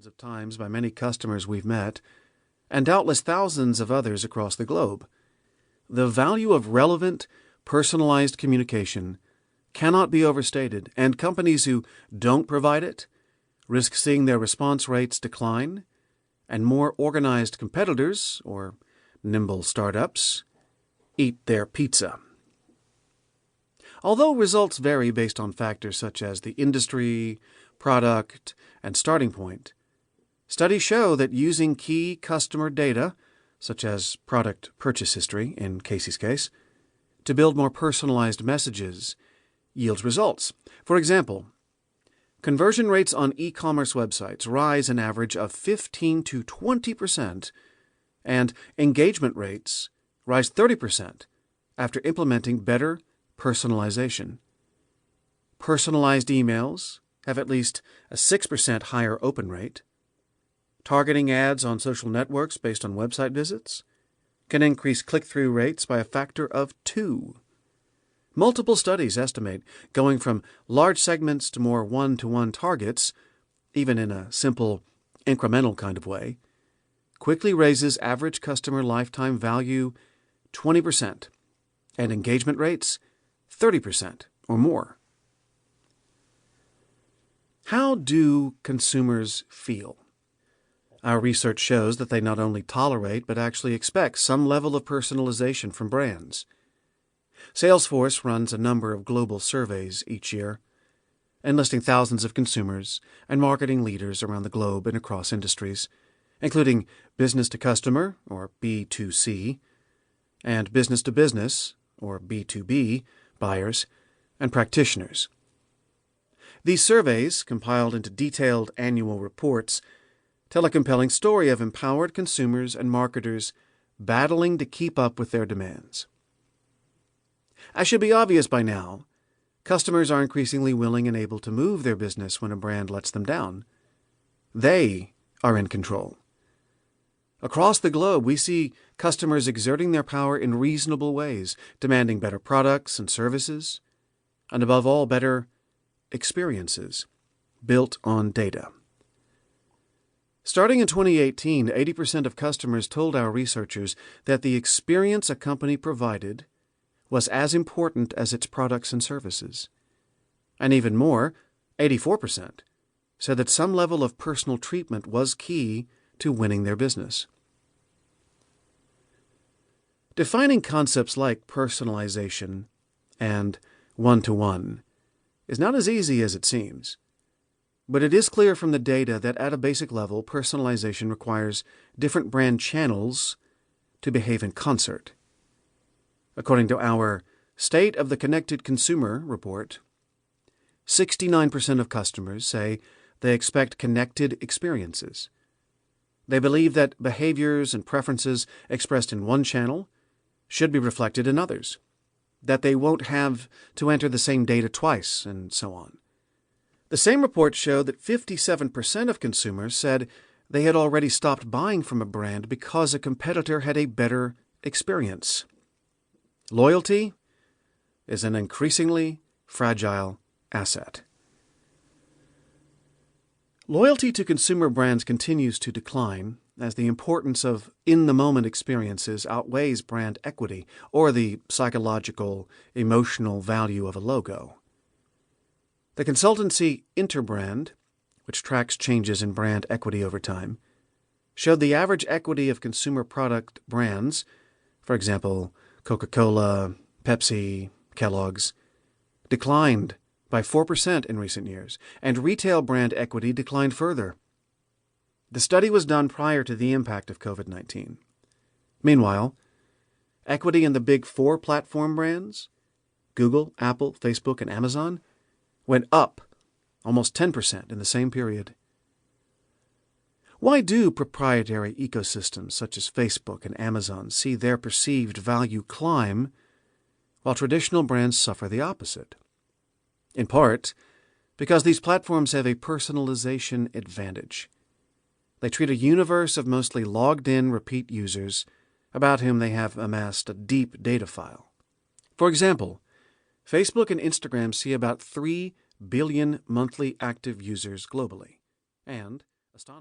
dozens of times by many customers we've met, and doubtless thousands of others across the globe. The value of relevant, personalized communication cannot be overstated, and companies who don't provide it risk seeing their response rates decline, and more organized competitors, or nimble startups, eat their pizza. Although results vary based on factors such as the industry, product, and starting point, studies show that using key customer data, such as product purchase history in Casey's case, to build more personalized messages yields results. For example, conversion rates on e-commerce websites rise an average of 15 to 20%, and engagement rates rise 30% after implementing better personalization. Personalized emails have at least a 6% higher open rate. Targeting ads on social networks based on website visits can increase click-through rates by a factor of 2. Multiple studies estimate going from large segments to more one-to-one targets, even in a simple, incremental kind of way, quickly raises average customer lifetime value 20% and engagement rates 30% or more. How do consumers feel? Our research shows that they not only tolerate but actually expect some level of personalization from brands. Salesforce runs a number of global surveys each year, enlisting thousands of consumers and marketing leaders around the globe and across industries, including business-to-customer, or B2C, and business-to-business, or B2B, buyers and practitioners. These surveys, compiled into detailed annual reports, tell a compelling story of empowered consumers and marketers battling to keep up with their demands. As should be obvious by now, customers are increasingly willing and able to move their business when a brand lets them down. They are in control. Across the globe, we see customers exerting their power in reasonable ways, demanding better products and services, and above all, better experiences built on data. Starting in 2018, 80% of customers told our researchers that the experience a company provided was as important as its products and services. And even more, 84% said that some level of personal treatment was key to winning their business. Defining concepts like personalization and one-to-one is not as easy as it seems. But it is clear from the data that at a basic level, personalization requires different brand channels to behave in concert. According to our State of the Connected Consumer report, 69% of customers say they expect connected experiences. They believe that behaviors and preferences expressed in one channel should be reflected in others, that they won't have to enter the same data twice, and so on. The same report showed that 57% of consumers said they had already stopped buying from a brand because a competitor had a better experience. Loyalty is an increasingly fragile asset. Loyalty to consumer brands continues to decline as the importance of in-the-moment experiences outweighs brand equity or the psychological, emotional value of a logo. The consultancy Interbrand, which tracks changes in brand equity over time, showed the average equity of consumer product brands, for example, Coca-Cola, Pepsi, Kellogg's, declined by 4% in recent years, and retail brand equity declined further. The study was done prior to the impact of COVID-19. Meanwhile, equity in the big four platform brands, Google, Apple, Facebook, and Amazon, went up almost 10% in the same period. Why do proprietary ecosystems such as Facebook and Amazon see their perceived value climb while traditional brands suffer the opposite? In part, because these platforms have a personalization advantage. They treat a universe of mostly logged-in repeat users about whom they have amassed a deep data file. For example, Facebook and Instagram see about 3 billion monthly active users globally, and astonishingly,